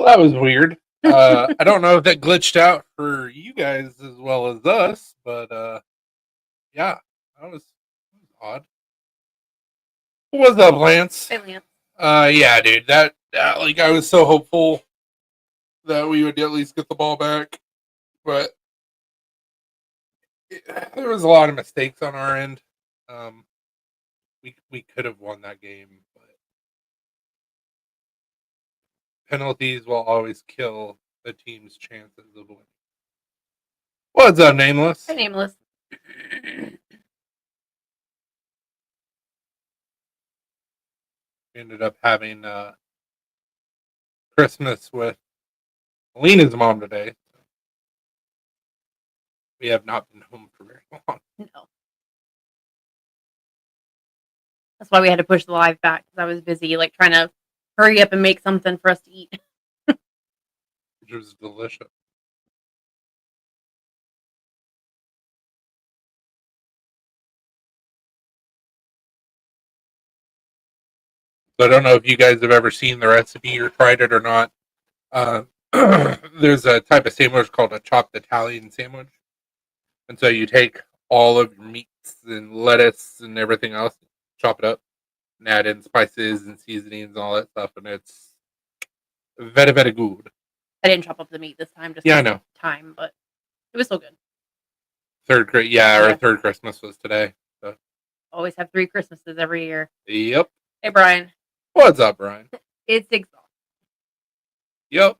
that was weird. I don't know if that glitched out for you guys as well as us, but yeah, that was odd. What's up, Lance? Hey, Lance. Yeah, dude. That like I was so hopeful that we would at least get the ball back, but there was a lot of mistakes on our end. Um, we could have won that game, but penalties will always kill the team's chances of winning. What's up, Nameless? Hi, Nameless. We ended up having Christmas with Alina's mom today. We have not been home for very long. No. That's why we had to push the live back because I was busy, like trying to hurry up and make something for us to eat. Which was delicious. So I don't know if you guys have ever seen the recipe or tried it or not. Uh, there's a type of sandwich called a chopped Italian sandwich. And so you take all of your meats and lettuce and everything else, chop it up, and add in spices and seasonings and all that stuff, and it's very, very good. I didn't chop up the meat this time, just Yeah, I know. time, but it was still good. Our third Christmas was today. So. Always have 3 Christmases every year. Yep. Hey, Brian. What's up, Brian? It's exhausting. Yep.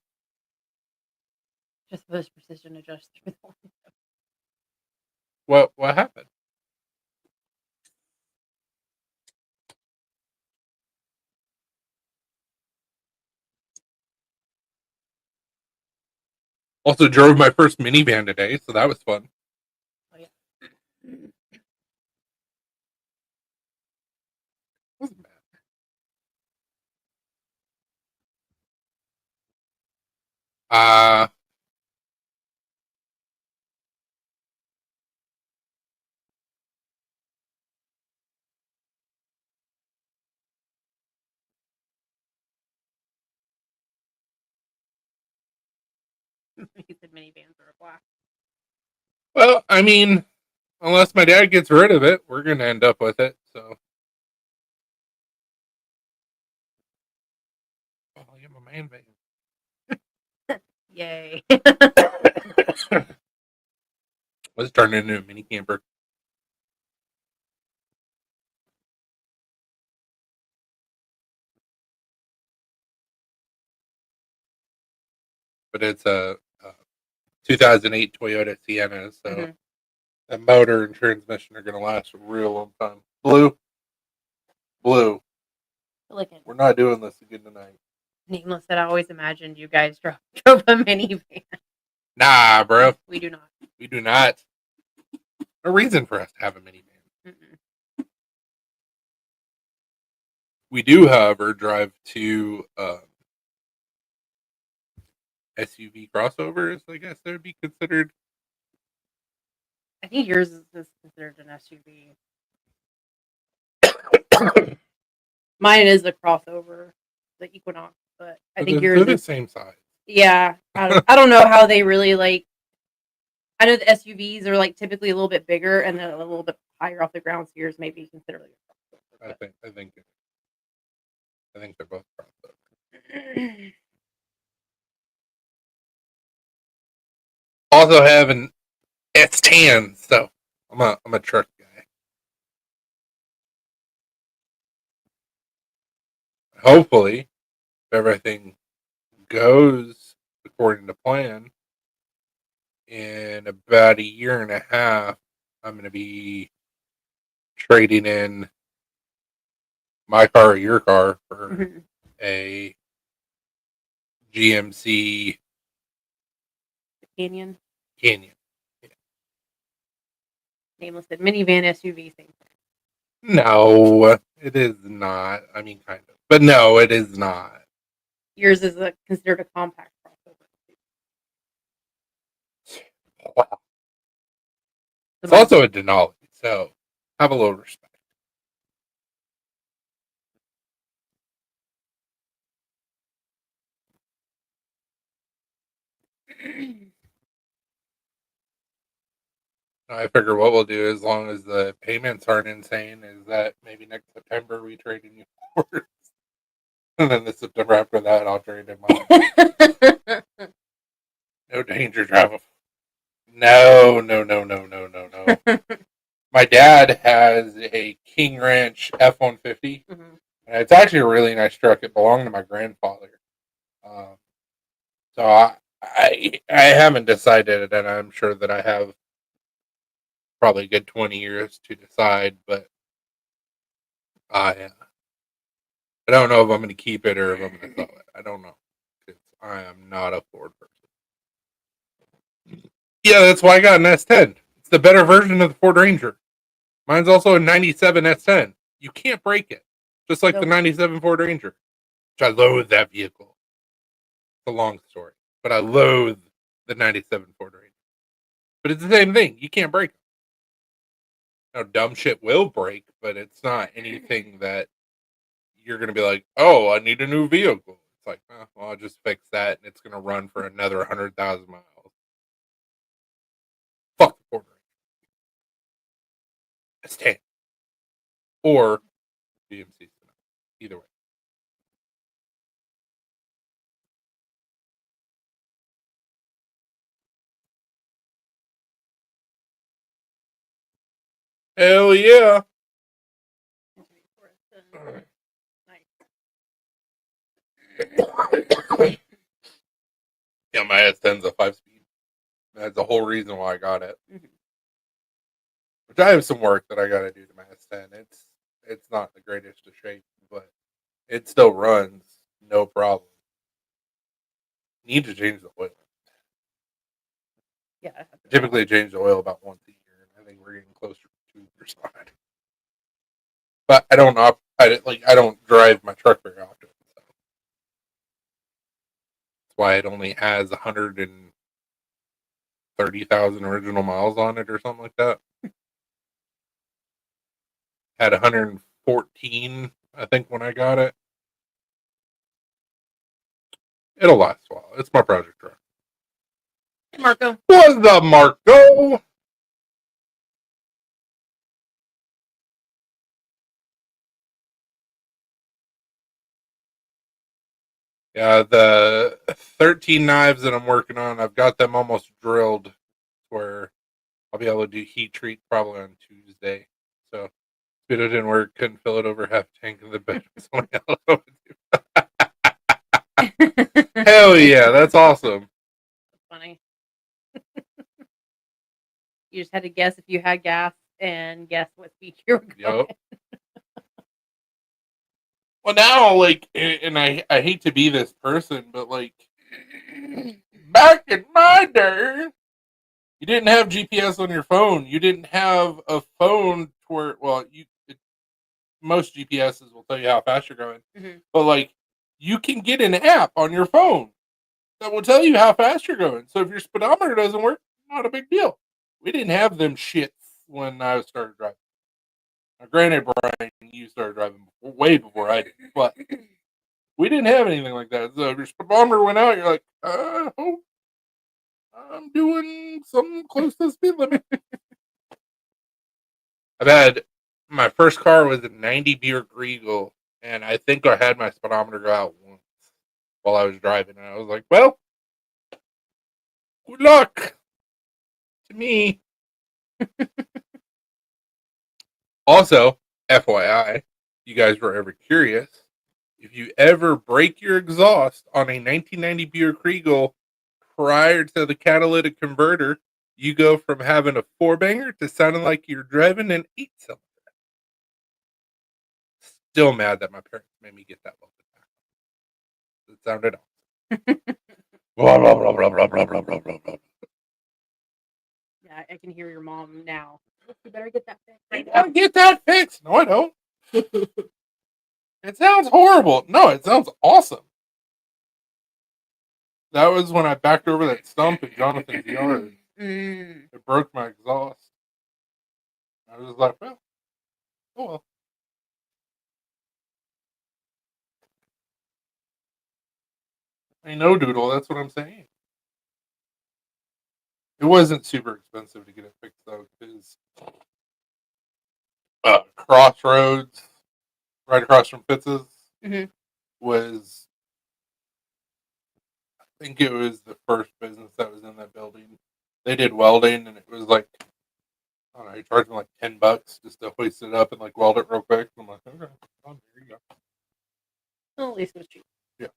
Just those precision adjust through the window. What happened? Also drove my first minivan today, so that was fun. Oh, yeah. Wasn't bad. He said minivans are a blast. Well, I mean, unless my dad gets rid of it, we're gonna end up with it. So, oh, I am a man van. Yay. Let's turn it into a mini camper. But it's a 2008 Toyota Sienna, so the motor and transmission are going to last a real long time. Blue. We're not doing this again tonight. Nameless said, I always imagined you guys drove a minivan. Nah, bro. We do not. We do not. No reason for us to have a minivan. Mm-mm. We do, however, drive two SUV crossovers. I guess they would be considered. I think yours is considered an SUV. Mine is a crossover, the Equinox, but I think yours is is the same size. Yeah, I don't know how they really like. I know the SUVs are like typically a little bit bigger and then a little bit higher off the ground. So yours may be considered like a crossover. I think they're both crossovers. Also have an S10, so I'm a truck guy. Hopefully, if everything goes according to plan, in about a year and a half, I'm going to be trading in my car or your car for a GMC Canyon. Yeah. Nameless said minivan SUV thing. No, it is not. I mean, kind of, but no, it is not. Yours is considered a compact crossover. Wow. It's also a Denali, so have a little respect. I figure what we'll do, as long as the payments aren't insane, is that maybe next September we trade in yours. And then the September after that, I'll trade in mine. No danger travel. No, no, no, no, no, no, no. My dad has a King Ranch F-150. Mhm. And it's actually a really nice truck. It belonged to my grandfather. Um, so I haven't decided, and I'm sure that I have probably a good 20 years to decide, but I I don't know if I'm going to keep it or if I'm going to sell it. I don't know. 'Cause I am not a Ford person. Yeah, that's why I got an S10. It's the better version of the Ford Ranger. Mine's also a 97 S10. You can't break it. Just like the Nope. 97 Ford Ranger. Which I loathe that vehicle. It's a long story. But I loathe the 97 Ford Ranger. But it's the same thing. You can't break it. Now, dumb shit will break, but it's not anything that you're going to be like, oh, I need a new vehicle. It's like, well, I'll just fix that and it's going to run for another 100,000 miles. Fuck the Ford Ranger. S10. Or GMC. Either way. Hell yeah. Yeah, my S10's a 5-speed. That's the whole reason why I got it. Mhm. Which I have some work that I got to do to my S10. It's not the greatest of shape, but it still runs no problem. Need to change the oil. Yeah. Typically, I change the oil about once a year, and I think we're getting closer to 2 years behind. But I don't drive my truck very often. So that's why it only has 130,000 original miles on it, or something like that. Had 114, I think, when I got it. It'll last a while. It's my project truck. Marco. What's up, Marco? Yeah, the 13 knives that I'm working on, I've got them almost drilled where I'll be able to do heat treat probably on Tuesday. So if it didn't work, couldn't fill it over half tank in the bed. Hell yeah, that's awesome. Funny. You just had to guess if you had gas and guess what speed you were going. Yep. Well, now, like, and I hate to be this person, but like, back in my day, you didn't have GPS on your phone. You didn't have a phone where, well, most GPSs will tell you how fast you're going, Mhm. but like, you can get an app on your phone that will tell you how fast you're going. So if your speedometer doesn't work, not a big deal. We didn't have them shits when I started driving. Now, granted, Brian, you started driving way before I did, but we didn't have anything like that. So if your speedometer went out, you're like, hope I'm doing something close to the speed limit. I've had my first car was a 90 Buick Regal, and I think I had my speedometer go out once while I was driving, and I was like, well, good luck to me. Also, FYI, you guys were ever curious, if you ever break your exhaust on a 1990 Buick Regal prior to the catalytic converter, you go from having a 4-banger to sounding like you're driving an 8-cylinder. Still mad that my parents made me get that welded back. It sounded awesome. Blah, blah, blah, blah, blah, blah, blah, blah, blah, blah. Yeah, I can hear your mom now. You better get that fixed. I gotta get that fixed. No, I don't. It sounds horrible. No, it sounds awesome. That was when I backed over that stump in Jonathan's yard. It broke my exhaust. I was like, well, oh well. I know, Doodle. That's what I'm saying. It wasn't super expensive to get it fixed though, because Crossroads, right across from Fitz's, Mhm. was, I think it was the first business that was in that building. They did welding, and it was like, I don't know, he charged me like $10 just to hoist it up and like weld it real quick. I'm like, okay, here you go. Well, at least it was cheap. Yeah.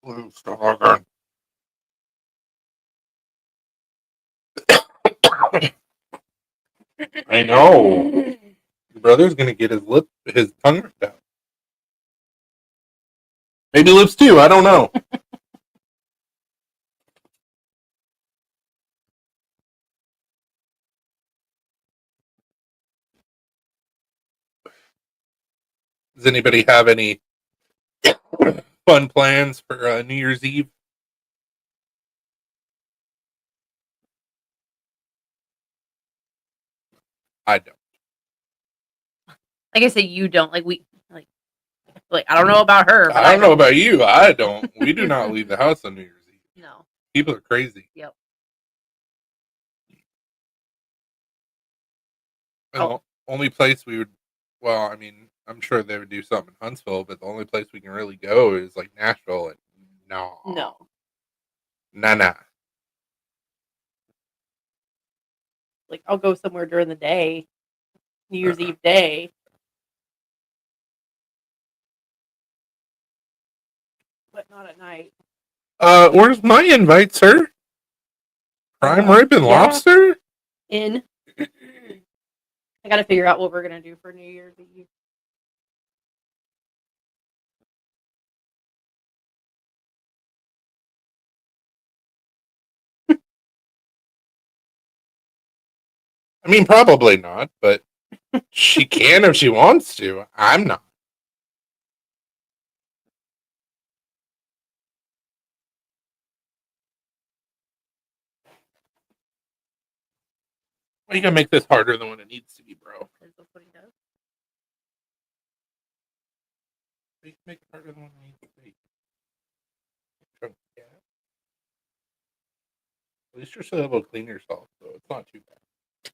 Blue Star. I know. Your brother's gonna get his tongue ripped out. Maybe lips too. I don't know. Does anybody have any fun plans for New Year's Eve? I don't. Like I said, you don't like I don't know about her, but I don't know about you. I don't. We do not leave the house on New Year's Eve. No. People are crazy. Yep. The only place we would, well, I mean, I'm sure they would do something in Huntsville, but the only place we can really go is like Nashville. And no. No. Nah. Like I'll go somewhere during the day, New Year's Eve day, but not at night. Where's my invite, sir? Prime rib and Yeah. lobster? In. I got to figure out what we're gonna do for New Year's Eve. I mean, probably not, but she can if she wants to. I'm not. Why you gotta make this harder than what it needs to be, bro? That's what he does. Make it harder than what it needs to be. Yeah. At least you're still able to clean yourself, so it's not too bad.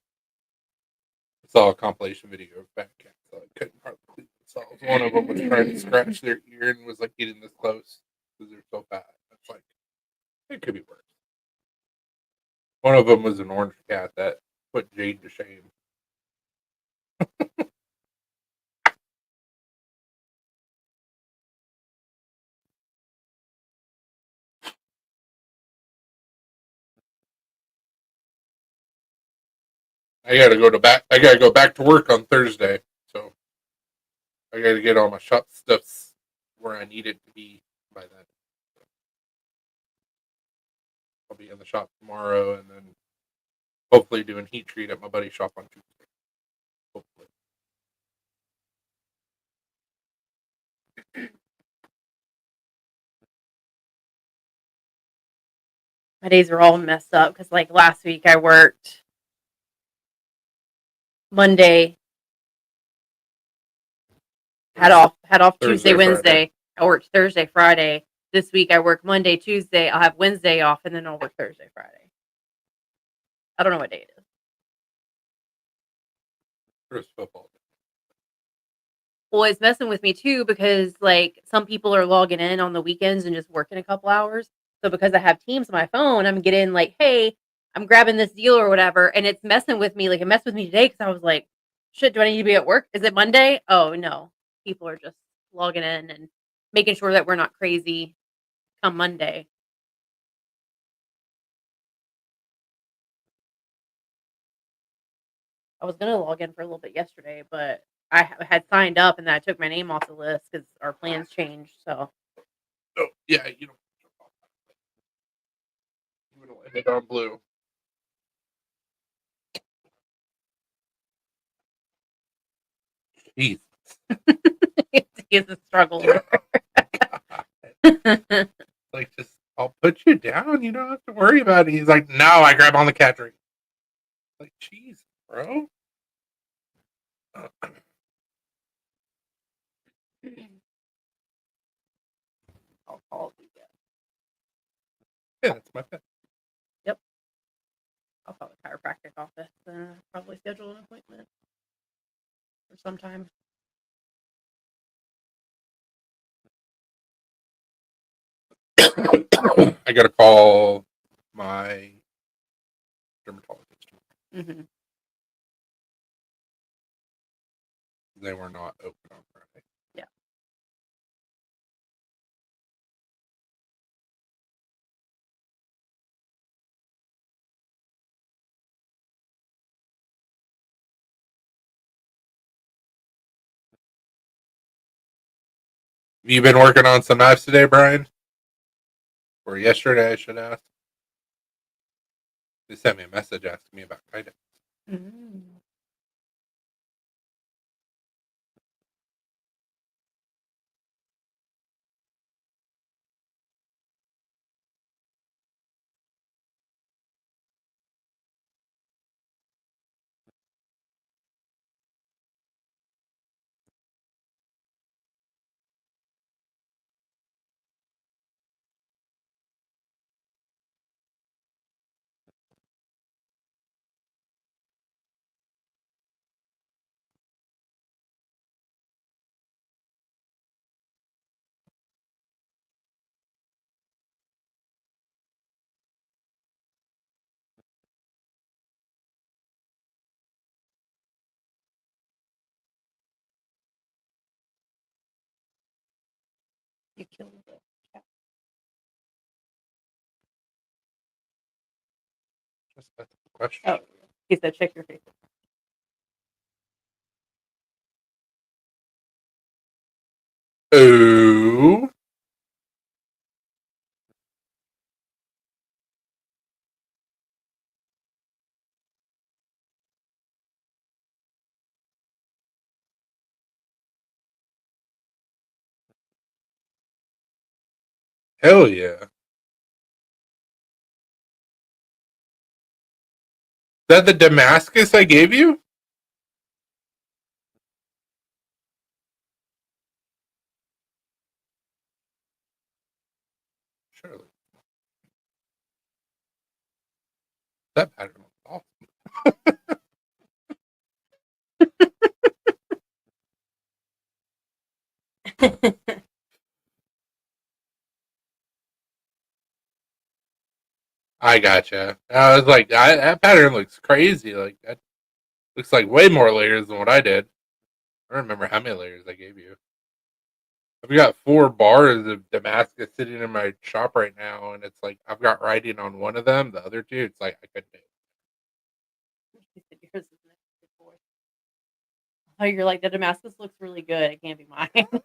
I saw a compilation video of fat cats that couldn't hardly clean themselves. One of them was trying to scratch their ear and was like getting this close because they're so fat. It's like, it could be worse. One of them was an orange cat that put Jade to shame. I gotta go back to work on Thursday, so I gotta get all my shop stuffs where I need it to be by then. I'll be in the shop tomorrow, and then hopefully doing heat treat at my buddy's shop on Tuesday. Hopefully. My days are all messed up because like last week I worked Monday, had off Tuesday, Thursday, Wednesday. Friday. I worked Thursday, Friday. This week I work Monday, Tuesday. I'll have Wednesday off, and then I'll work Thursday, Friday. I don't know what day it is. First football. Well, it's messing with me too because like some people are logging in on the weekends and just working a couple hours. So because I have Teams on my phone, I'm getting like, hey, I'm grabbing this deal or whatever, and it's messing with me. Like it messed with me today because I was like, shit, do I need to be at work? Is it Monday? Oh no, people are just logging in and making sure that we're not crazy come Monday. I was gonna log in for a little bit yesterday, but I had signed up and then I took my name off the list because our plans changed. So Oh yeah, you don't let it on blue. Jeez. it's a struggle. Like, just I'll put you down. You don't have to worry about it. He's like, no, I grab on the cat drink. Like, jeez, bro. I'll call you. Yeah, that's my pet. I'll call the chiropractic office and probably schedule an appointment for sometime. I gotta call my dermatologist. Mm-hmm. They were not open on Friday. Yeah. Have you been working on some knives today, Brian? Or yesterday, I should ask. They sent me a message asking me about guidance. Mm-hmm. You killed the cat. Just that's the question. Oh, he said, check your face. Ooh. Hell yeah. Is that the Damascus I gave you? Surely. That pattern was awesome. I gotcha. I was like, that pattern looks crazy. Like that looks like way more layers than what I did. I don't remember how many layers I gave you. I've got 4 bars of Damascus sitting in my shop right now, and it's like I've got writing on one of them. The other 2, it's like I couldn't do He said, yours is next to boy. Oh, you're like, the Damascus looks really good. It can't be mine. it.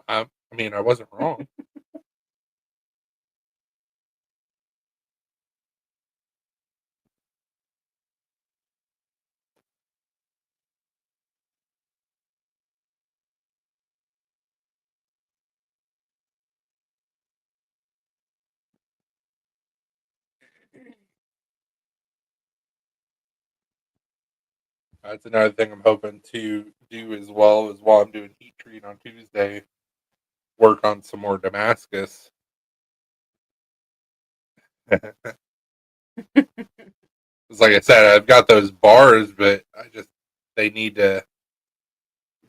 I mean, I wasn't wrong. That's another thing I'm hoping to do as well as while I'm doing heat treat on Tuesday, work on some more Damascus. It's like I said, I've got those bars, but they need to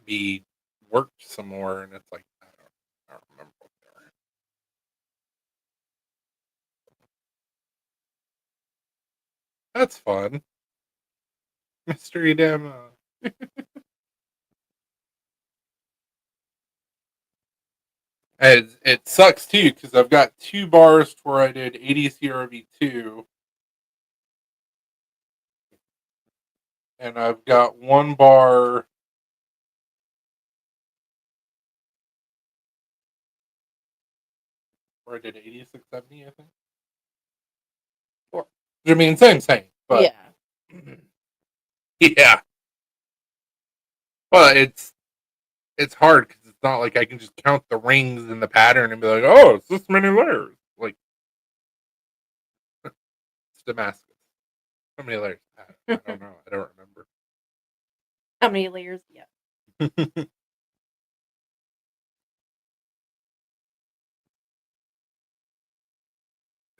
be worked some more, and it's like I don't remember what they were. That's fun. Mystery demo. And it sucks too because I've got 2 bars to where I did 80 CRV2, and I've got 1 bar where I did 8670, I think. Or, I mean, same, but yeah. yeah. Well, it's hard because it's not like I can just count the rings in the pattern and be like, oh, it's this many layers. Like it's Damascus. How many layers? I don't know. I don't remember. How many layers? Yeah.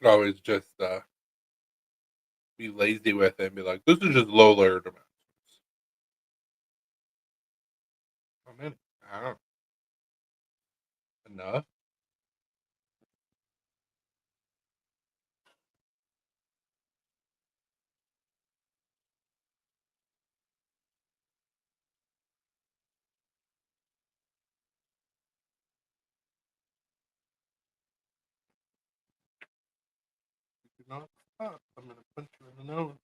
could always just be lazy with it and be like, this is just low layer dimensions. How many? I don't know. Enough. You do not stop. I'm gonna punch you in the nose.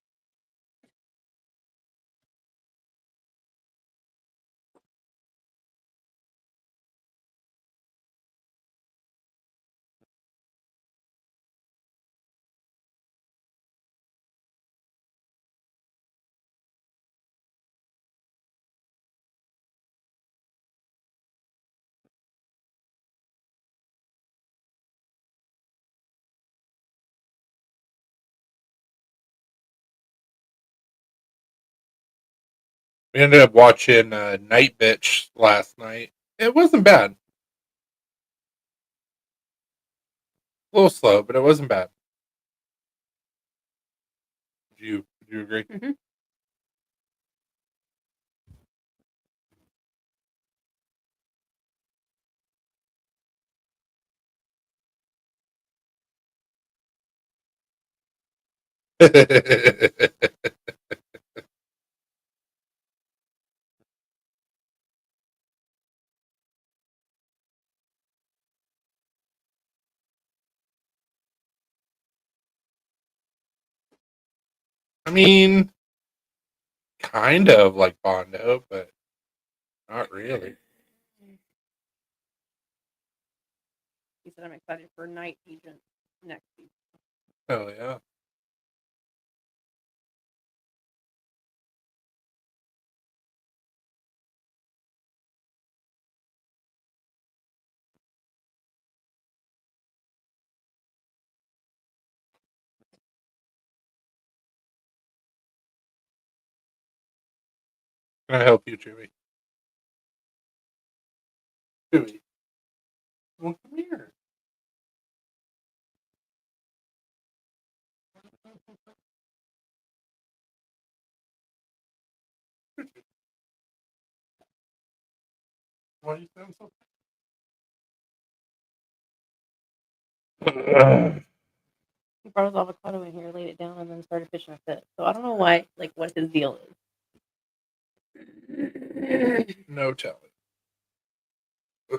We ended up watching Night Bitch last night. It wasn't bad. A little slow, but it wasn't bad. Would you agree? Mm-hmm. I mean, kind of like Bondo, but not really. He said I'm excited for Night Agent next week. Hell yeah. Can I help you, Chewy? Chewy. Well, come here. Why are you sound so? He brought his avocado in here, laid it down, and then started pitching a fit. So I don't know why, like, what his deal is. No telling. I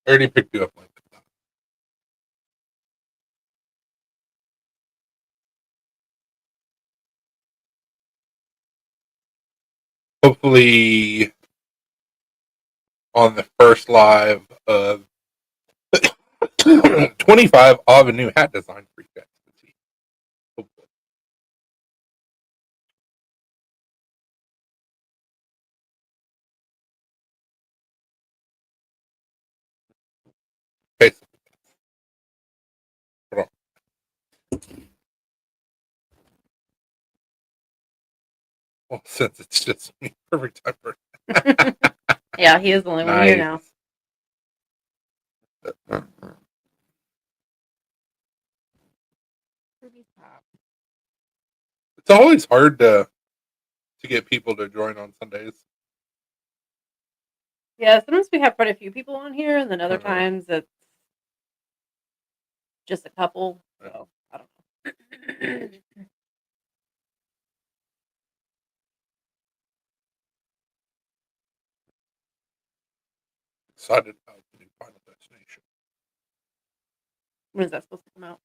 already picked you up like that. Hopefully, on the first live of 25, I'll have a new hat design for you guys to see. Hopefully. Basically. Hold on. Well, since it's just me, perfect time for Yeah, he is the only one here now. It's always hard to get people to join on Sundays. Yeah, sometimes we have quite a few people on here, and then other Uh-huh. times it's just a couple. Yeah. So I don't know. Excited about the new Final Destination. When is that supposed to come out?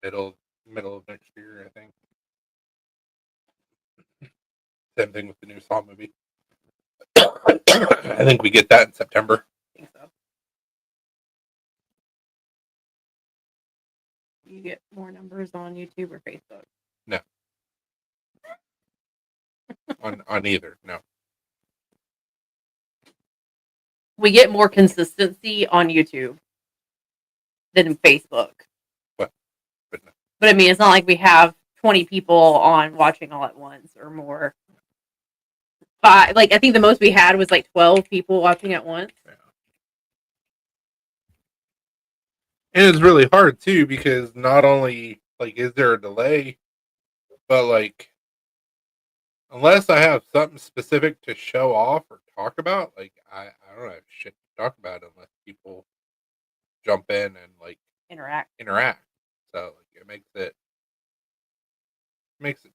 Middle of next year, I think. Same thing with the new Saw movie. I think we get that in September. I think so. You get more numbers on YouTube or Facebook? No. on either, no. We get more consistency on YouTube than Facebook. But no. But I mean, it's not like we have 20 people on watching all at once or more. I think the most we had was like 12 people watching at once. Yeah. And it's really hard too because not only like is there a delay, but like unless I have something specific to show off or talk about, like I don't have shit to talk about unless people jump in and like Interact. interact. So like it makes it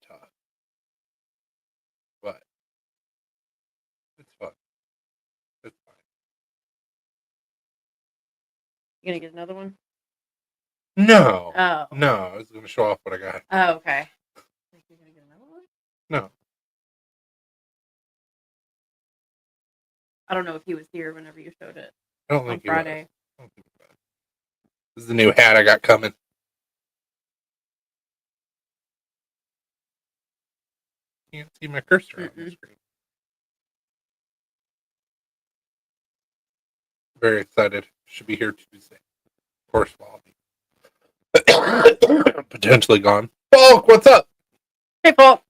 tough. But it's fun. It's fine. You gonna get another one? No. Oh. No, I was gonna show off what I got. Oh, okay. Think you're gonna get another one? No. I don't know if he was here whenever you showed it I don't on think Friday. I don't think he was. This is the new hat I got coming. Can't see my cursor on the Mm-mm. screen. Very excited. Should be here Tuesday. Of course, I'll be potentially gone. Bulk, what's up? Hey, Paul.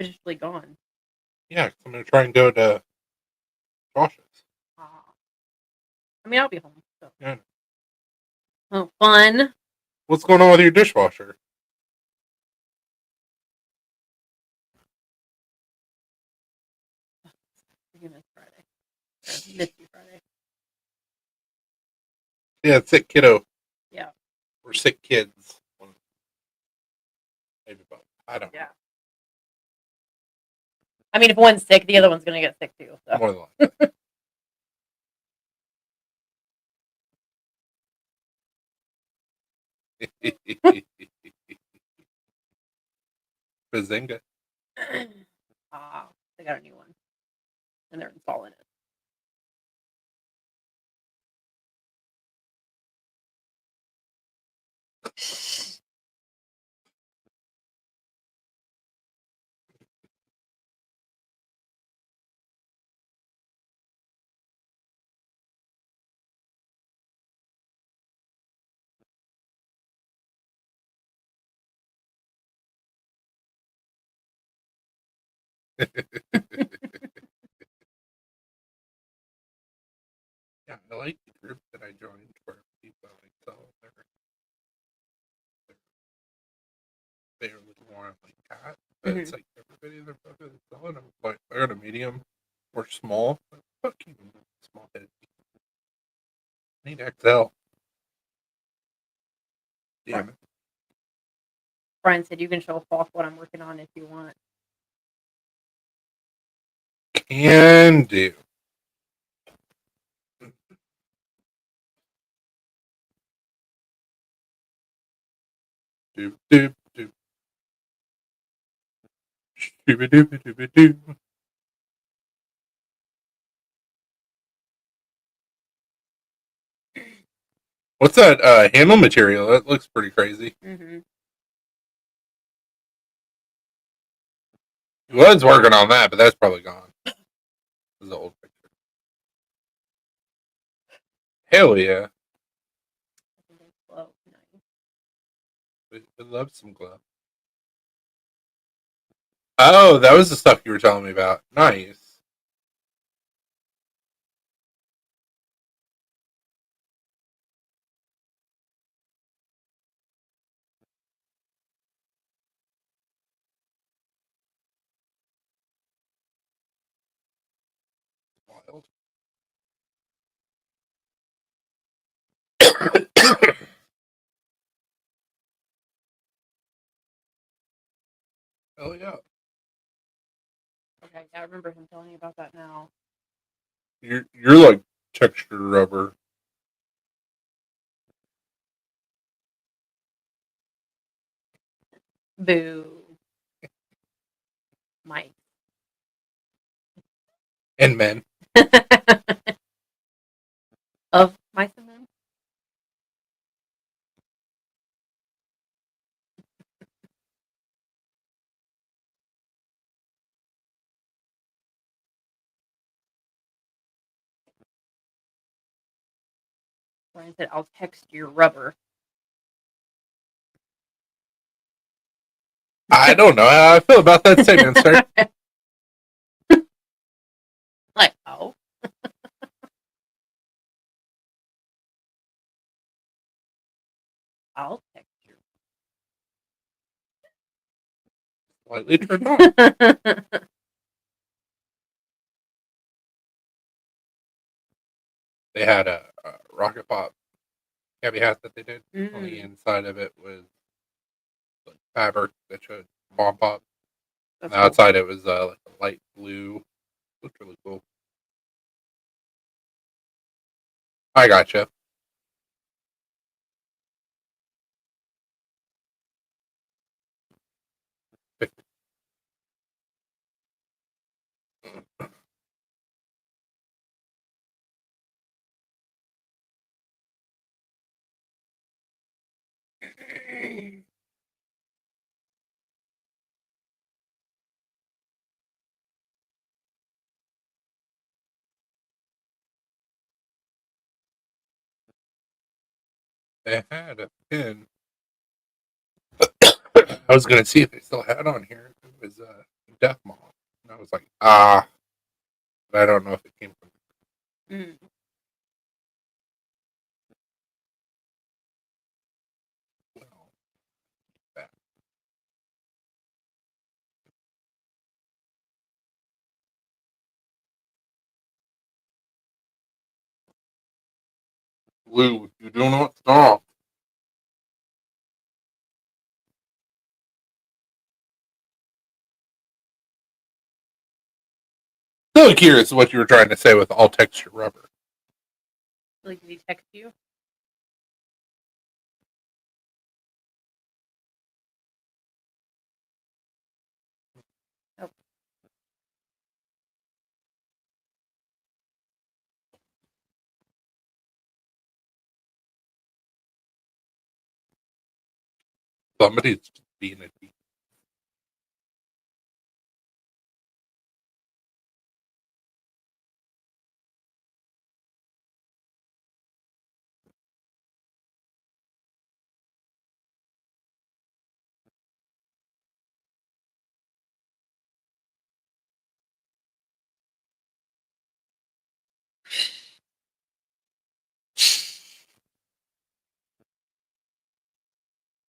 Officially gone. Yeah, 'cause I'm gonna try and go to Josh's. I mean, I'll be home. So. Yeah. Oh, fun. What's going on with your dishwasher? You missed Friday. Missed you Friday. Yeah, sick kiddo. Yeah. Or sick kids. Maybe both. I don't know. Yeah. I mean, if one's sick, the other one's gonna get sick too. So. More than likely. Bazinga. They got a new one, and they're installing it. Yeah, I like the group that I joined where people like sell they're a little more like that. But it's like everybody they're fucking selling them. Like I got a medium or small, but fucking small head. I need XL. Damn it. Brian said you can show off what I'm working on if you want. Can do. Doop doop doop. Doop doop doop doop. What's that handle material? That looks pretty crazy. Mm-hmm. He was working on that, but that's probably gone. This is an old picture. Hell yeah. I love some glow. Oh, that was the stuff you were telling me about. Nice. Wild. Hell yeah. Okay, I remember him telling you about that now. You're like textured rubber. Boo. Mike. And men. Of mice and men? Brian said, I'll text your rubber. I don't know how I feel about that statement, sir. Like, oh. I'll text Slightly turned on. you. They had a rocket pop cabbie hat that they did. On the Mm, inside of it was like fabric that showed bomb pop. On that's the cool. outside it was like a light blue. Looked really cool. I gotcha. They had a pin. I was gonna see if they still had on here. It was Death Moth. And I was like, but I don't know if it came from. Mm. Well, that. Lou, you do not stop. Still curious what you were trying to say with all texture rubber. Like, did he text you? Oh, Somebody's just being a dick.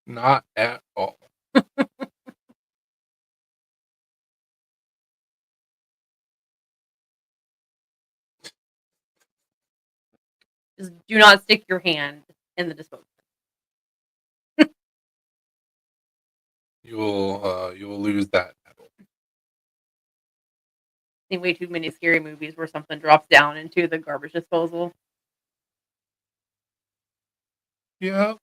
Not at all. just do not stick your hand in the disposal. You will lose that battle. Seen way too many scary movies where something drops down into the garbage disposal. Yeah.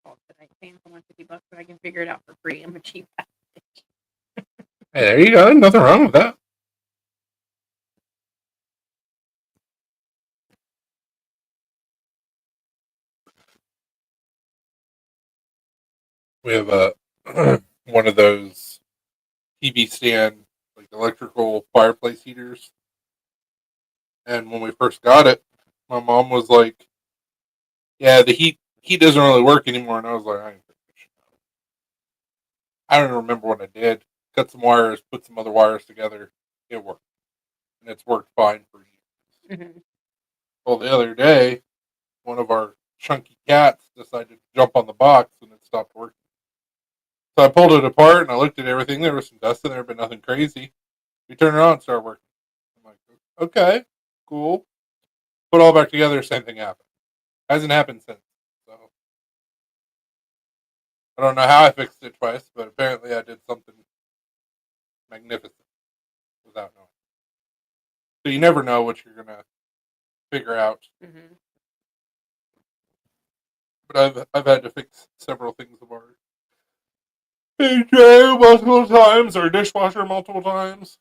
Oh, but I paying someone $50, but I can figure it out for free. I'm a cheap ass bitch. Hey, there you go. Nothing wrong with that. We have a one of those TV stand, like electrical fireplace heaters. And when we first got it, my mom was like, "Yeah, the heat doesn't really work anymore." And I was like, I don't even remember what I did. Cut some wires, put some other wires together. It worked, and it's worked fine for years. Mhm. Well, the other day, one of our chunky cats decided to jump on the box, and it stopped working. So I pulled it apart and I looked at everything. There was some dust in there, but nothing crazy. We turned it on and started working. I'm like, okay, cool. Put it all back together, same thing happened. Hasn't happened since. So I don't know how I fixed it twice, but apparently I did something magnificent without knowing. So you never know what you're gonna figure out. Mhm. But I've had to fix several things of ours. PJ multiple times, or dishwasher multiple times.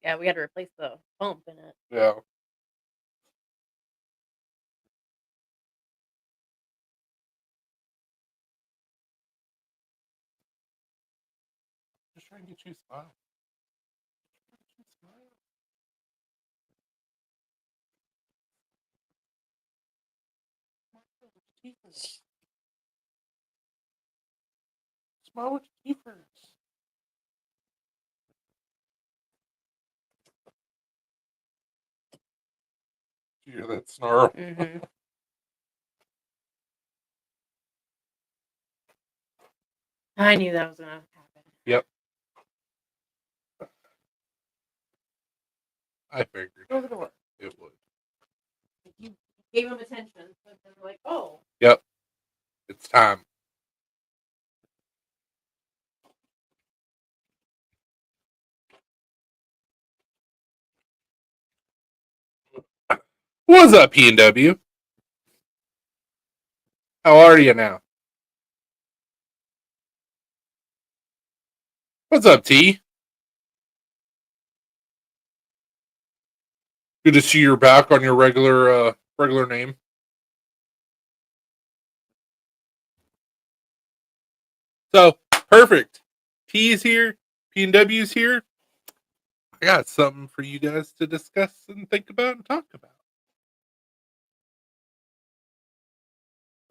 Yeah, we had to replace the pump in it. Yeah. Just trying to get you to smile. Smile with your teeth first. You hear that snarl? Mm-hmm. I knew that was gonna happen. Yep. I figured Close the door. it would. You gave him attention, so they're like, "Oh, Yep. It's time. What's up, P&W? How are you now? What's up, T? Good to see you're back on your regular name. So perfect. T's here. P&W's here. I got something for you guys to discuss and think about and talk about.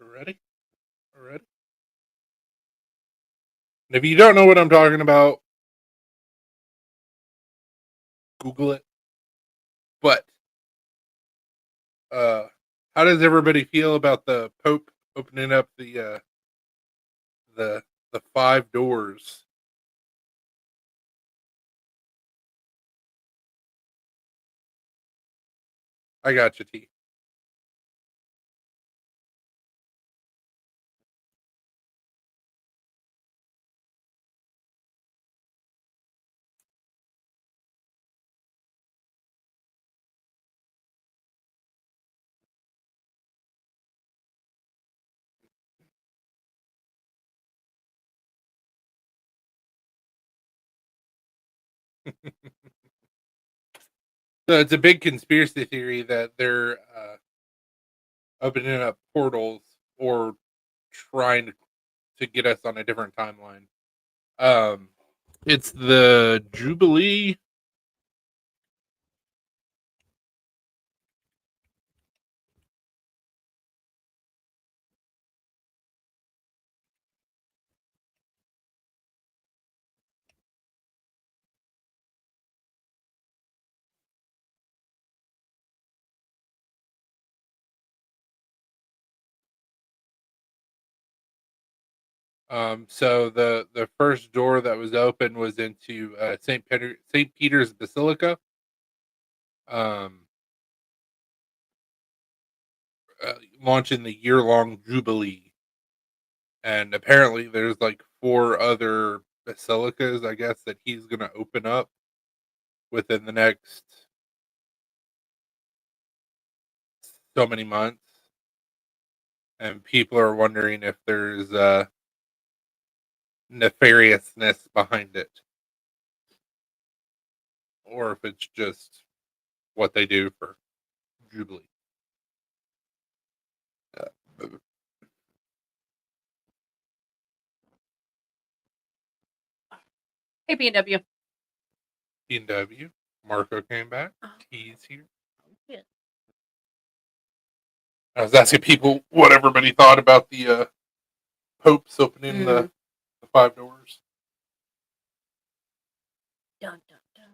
Ready? Ready? And if you don't know what I'm talking about, Google it. But how does everybody feel about the Pope opening up the the five doors? I got you, T. So it's a big conspiracy theory that they're opening up portals or trying to get us on a different timeline. Um, it's the Jubilee. So the first door that was open was into Saint Peter's Basilica. Um, Launching the year long Jubilee, and apparently there's like four other basilicas, I guess, that he's gonna open up within the next so many months, and people are wondering if there's nefariousness behind it, or if it's just what they do for Jubilee. Uh, hey B&W." P&W, Marco came back. Oh, T's here. yeah. I was asking people what everybody thought about the popes opening the five doors. Dun, dun, dun.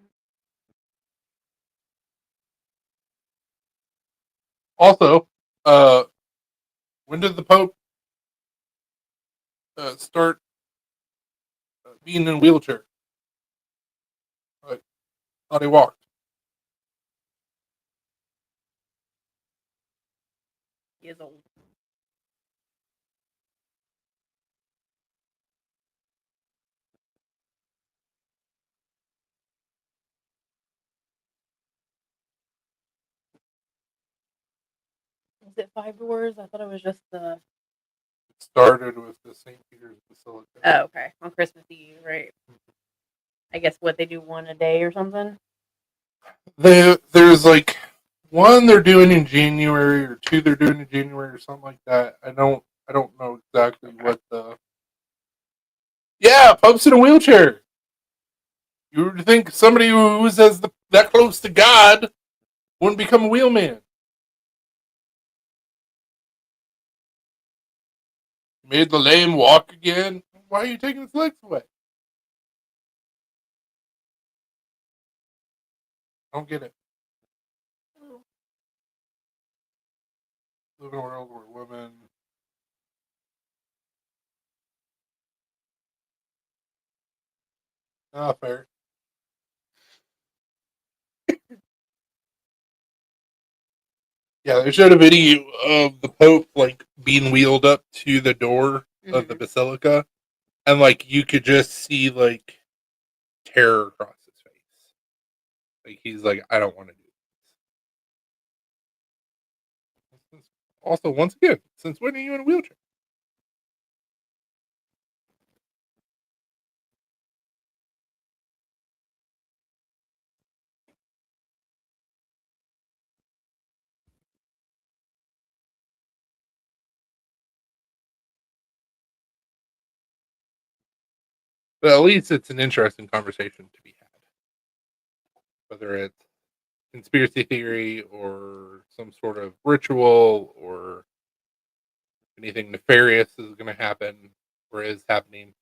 Also, when did the Pope start being in a wheelchair? I thought he walked. He is old. Was it five doors? I thought it was just the started with the St. Peter's Basilica. Oh, okay. On Christmas Eve, right? I guess what they do one a day or something. There's like one they're doing in January or two they're doing in January or something like that. I don't know exactly what the. Yeah, Pope's in a wheelchair. You would think somebody who was that close to God wouldn't become a wheelman. Made the lame walk again. Why are you taking his legs away? I don't get it. Live in a world where women. Not fair. Yeah, they showed a video of the Pope like being wheeled up to the door of the basilica, and like you could just see like terror across his face. Like he's like, I don't want to do this. Also, once again, since when are you in a wheelchair? But at least it's an interesting conversation to be had. Whether it's conspiracy theory or some sort of ritual or anything nefarious is going to happen or is happening.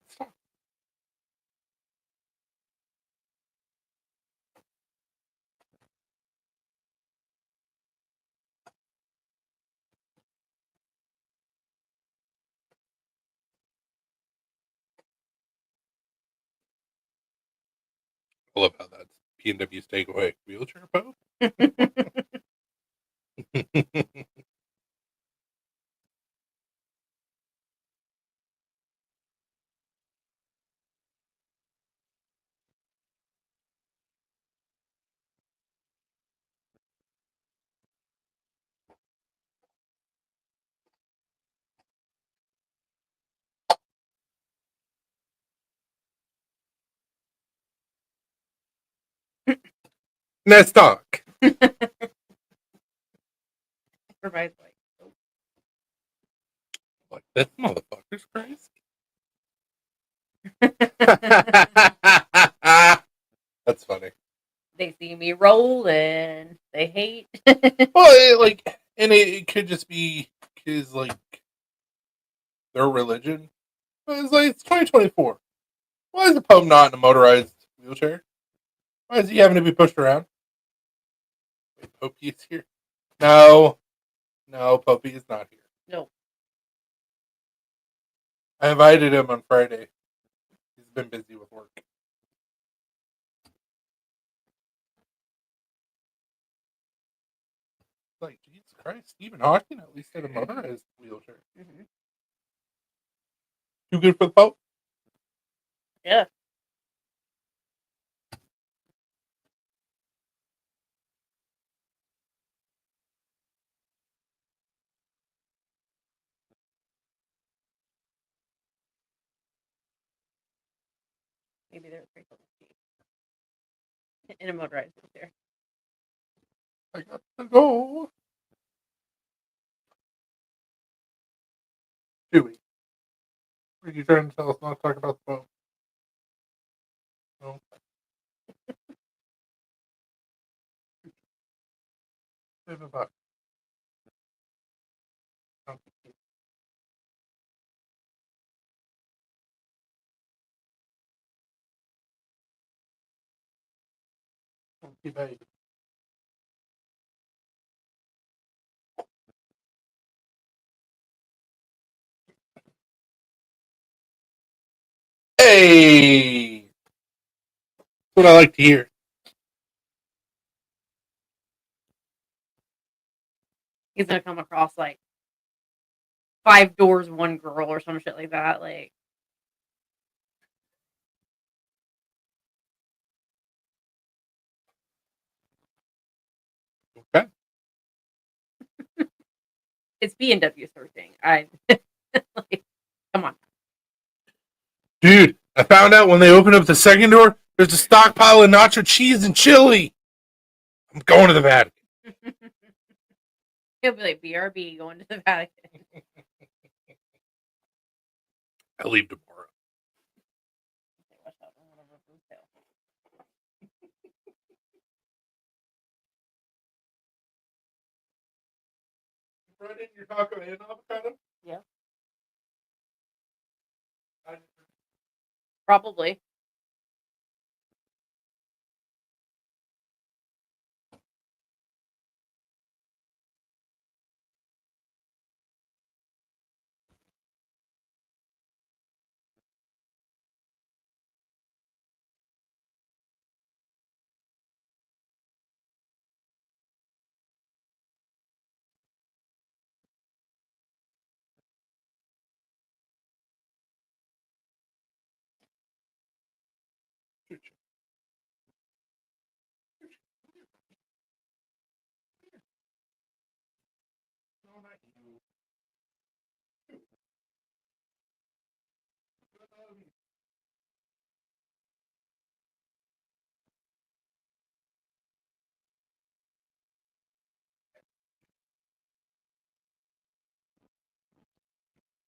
Stop. I love how that's PNW's takeaway. Wheelchair Pope? Let's talk. Everybody's like, oh. Like, this motherfucker's crazy. That's funny. They see me rolling. They hate. Well, it could just be because, like, their religion. It's like, it's 2024. Why is the Pope not in a motorized wheelchair? Why is he having to be pushed around? Wait, Pope is here? No. No, Pope is not here. No. I invited him on Friday. He's been busy with work. Like, Jesus Christ, Stephen Hawking at least had a motorized wheelchair. Mm-hmm. Too good for the Pope? Yeah. Maybe they're afraid of the in a motorized wheelchair. I got to go. Chewy. Are you trying to tell us not to talk about the Pope? No. Save a buck. Hey. Hey! That's what I like to hear. He's gonna come across like 5 doors, 1 girl, or some shit like that. Like, Okay. It's B&W searching. Like, come on. Dude, I found out when they opened up the second door, there's a stockpile of nacho cheese and chili. I'm going to the Vatican. He'll be like BRB going to the Vatican. I leave tomorrow. Right in your taco and avocado? Yeah. Probably.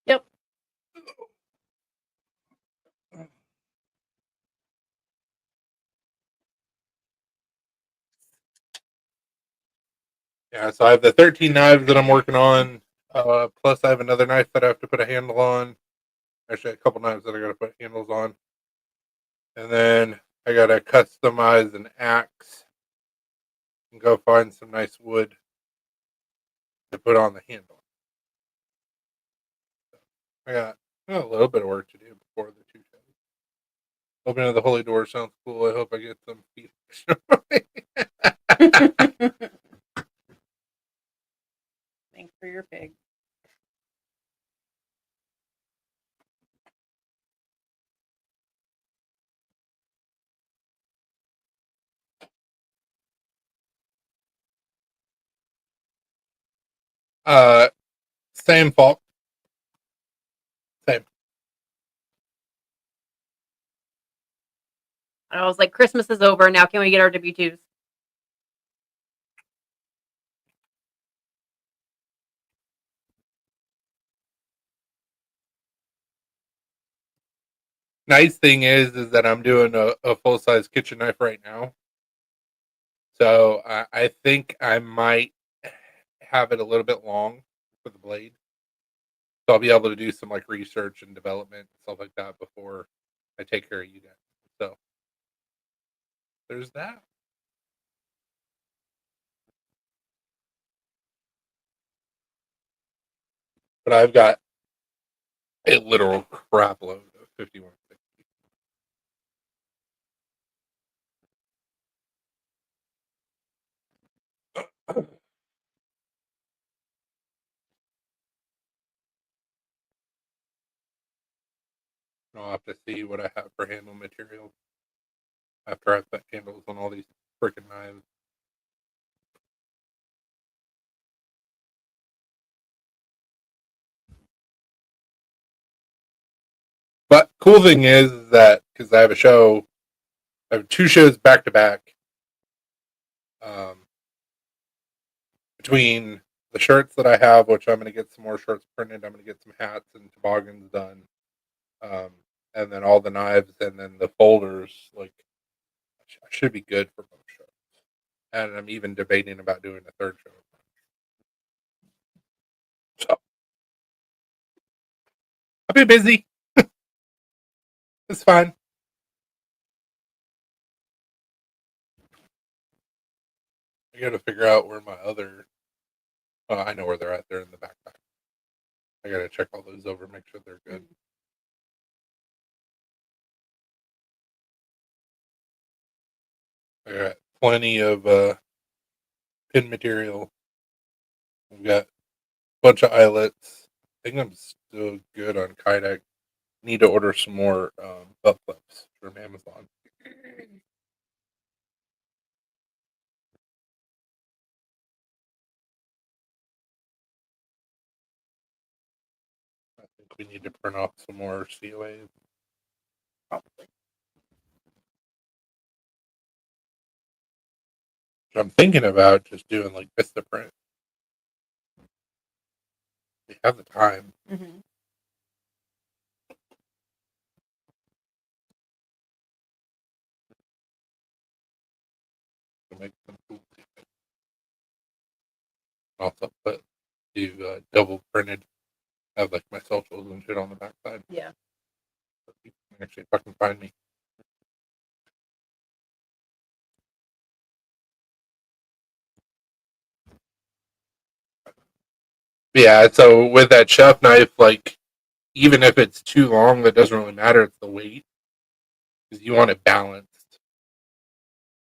Yep. Yeah, so I have the 13 knives that I'm working on. Plus, I have another knife that I have to put a handle on. Actually, a couple knives that I got to put handles on. And then I got to customize an axe and go find some nice wood to put on the handle. So I got a little bit of work to do before the two shows. Opening of the Holy Door sounds cool. I hope I get some feedback. Thanks for your pig. Same fault. Same. I was like, Christmas is over. Now can we get our W-2s? Nice thing is that I'm doing a full size kitchen knife right now. So I think I might have it a little bit long for the blade. So I'll be able to do some like research and development and stuff like that before I take care of you guys. So there's that. But I've got a literal crap load of 5160. I'll have to see what I have for handle material after I put handles on all these freaking knives. But cool thing is that because I have I have two shows back to back. Between the shirts that I have, which I'm going to get some more shirts printed, I'm going to get some hats and toboggans done, um, and then all the knives, and then the folders. Like, I should be good for both shows. And I'm even debating about doing a third show. So I'll be busy. It's fine. I got to figure out where my other. I know where they're at. They're in the backpack. I got to check all those over, make sure they're good. I got plenty of pin material. I've got a bunch of eyelets. I think I'm still good on Kydex. Need to order some more butt flips from Amazon. think we need to print off some more COAs. Probably. Which I'm thinking about just doing like Vistaprint. We have the time. Mm-hmm. To make some cool things. Also do double printed. Have like my socials and shit on the backside. Yeah. So people can actually fucking find me. Yeah, so with that chef knife, like even if it's too long, that doesn't really matter. It's the weight because you want it balanced,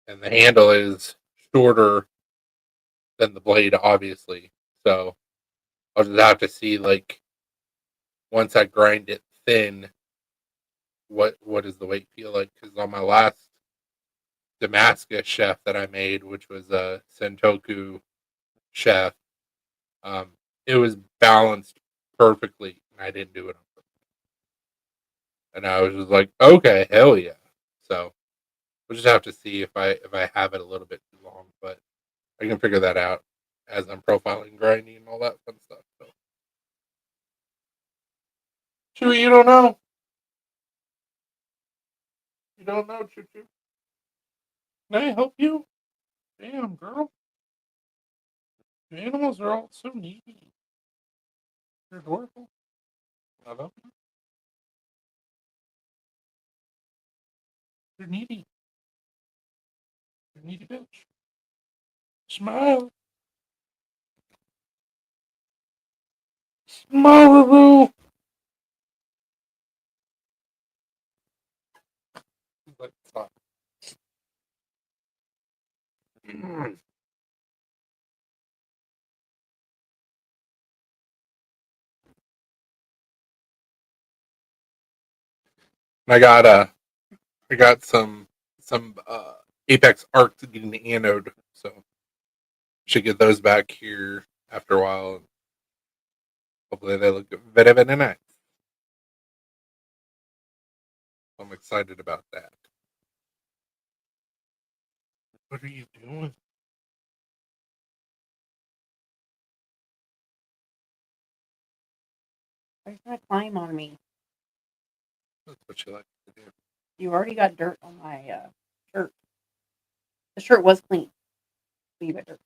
and the handle is shorter than the blade, obviously. So I'll just have to see like once I grind it thin, what does the weight feel like? Because on my last Damascus chef that I made, which was a Sentoku chef, um, it was balanced perfectly, and I didn't do it on purpose. And I was just like, okay, hell yeah. So we'll just have to see if I have it a little bit too long, but I can figure that out as I'm profiling, grinding, and all that fun stuff. So, Chewy, you don't know. You don't know, Choo Choo. Can I help you? Damn, girl. The animals are all so needy. They're adorable. I love them. They're needy. They're needy bitch. Smile. Smile. But stop. I got some Apex Arc to get an anode, so should get those back here after a while. Hopefully they look very, very nice. I'm excited about that. What are you doing? Why are you trying to climb on me? That's what you like to do. You already got dirt on my shirt. The shirt was clean. But you got dirt.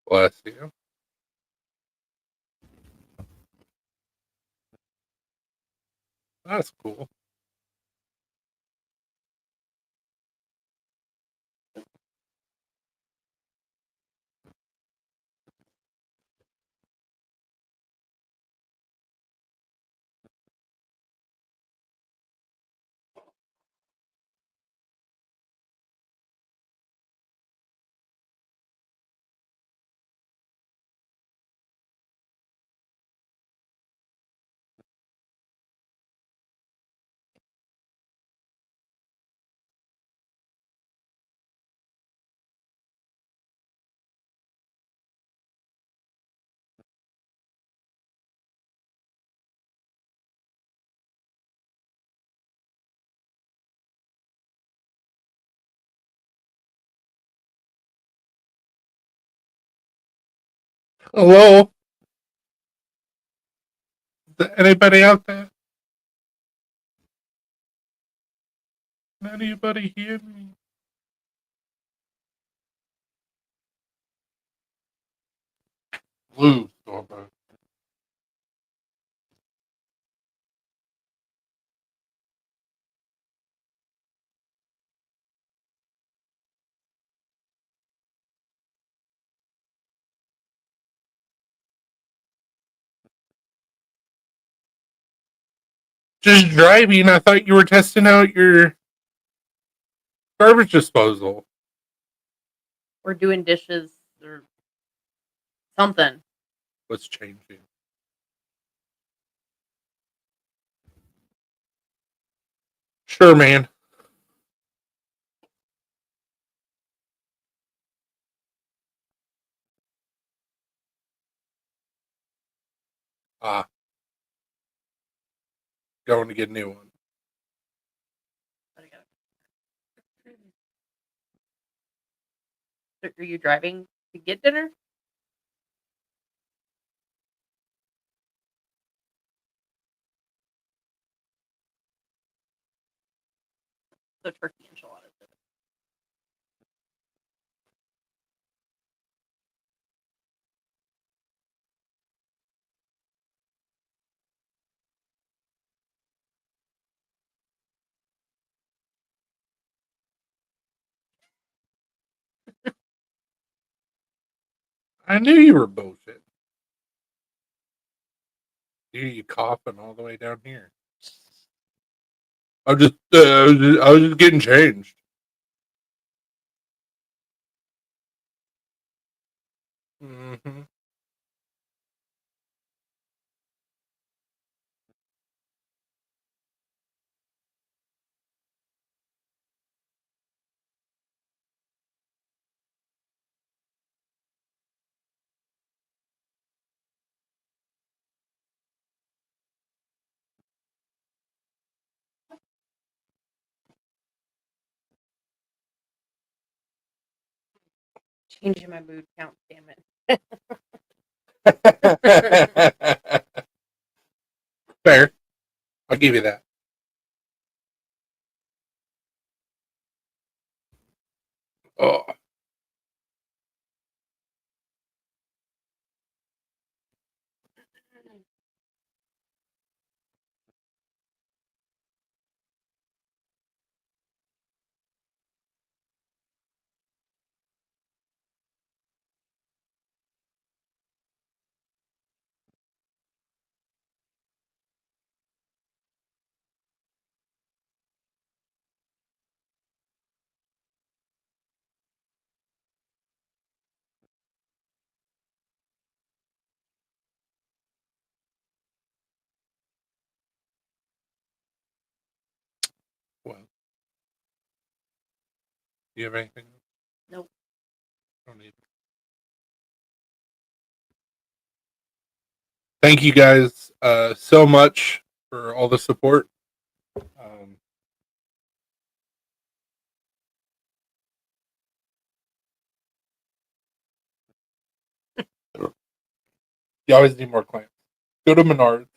Bless you. That's cool. Hello? Is there anybody out there? Can anybody hear me? Blue Stormbird. Just driving. I thought you were testing out your garbage disposal. Or doing dishes or something. What's changing? Sure, man. Going to get a new one. Are you driving to get dinner? So turkey enchiladas. I knew you were bullshit. You coughing all the way down here. I was just getting changed. Mm-hmm. Changing my mood count, damn it. Fair. I'll give you that. Oh. Well, do you have anything? Nope. Don't need. Thank you guys so much for all the support. You always need more clamps. Go to Menards.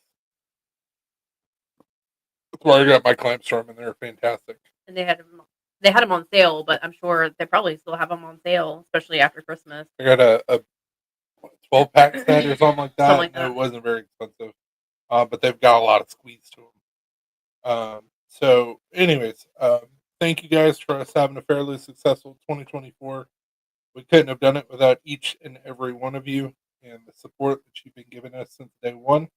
That's where I got my clamps from, and they're fantastic. And they had them on sale, but I'm sure they probably still have them on sale, especially after Christmas. I got a 12-pack set or something like that. Something like that. It wasn't very expensive, but they've got a lot of squeeze to them. So, anyways, thank you guys for us having a fairly successful 2024. We couldn't have done it without each and every one of you and the support that you've been giving us since day one.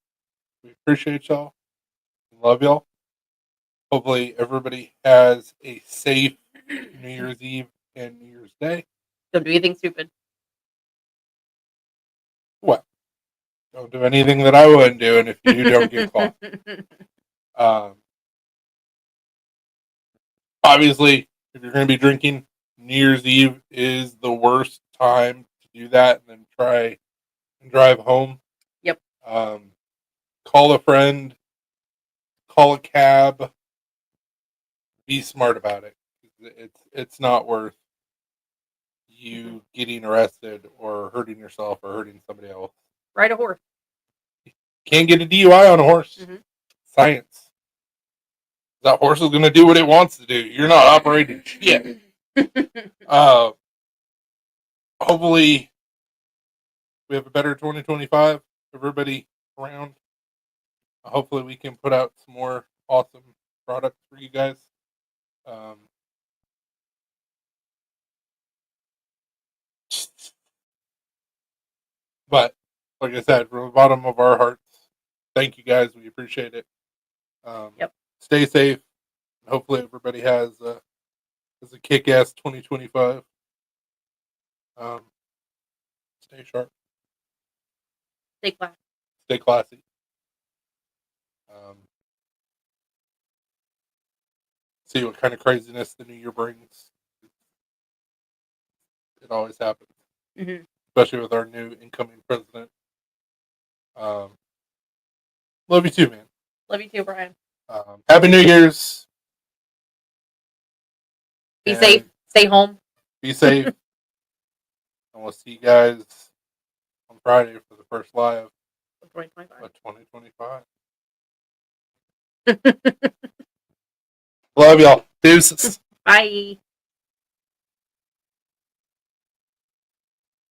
We appreciate y'all. Love y'all. Hopefully, everybody has a safe New Year's Eve and New Year's Day. Don't do anything stupid. Well, don't do anything that I wouldn't do, and if you don't get caught. Obviously, if you're going to be drinking, New Year's Eve is the worst time to do that, and then try and drive home. Yep. Call a friend, call a cab. Be smart about it. It's not worth you getting arrested or hurting yourself or hurting somebody else. Ride a horse. Can't get a DUI on a horse. Mm-hmm. Science. That horse is going to do what it wants to do. You're not operating shit. Hopefully, we have a better 2025. Everybody around. Hopefully, we can put out some more awesome products for you guys. But like I said, from the bottom of our hearts, thank you guys. We appreciate it. Yep. Stay safe. Hopefully, everybody has a kick-ass 2025. Stay sharp. Stay classy. Stay classy. See what kind of craziness the new year brings. It always happens, Hmm. especially with our new incoming president. Love you too, man. Love you too, Brian. Happy New Year's. Be And safe. Stay home. Be safe. And we'll see you guys on Friday for the first live 2025. of 2025. Love y'all. Deuces. Bye.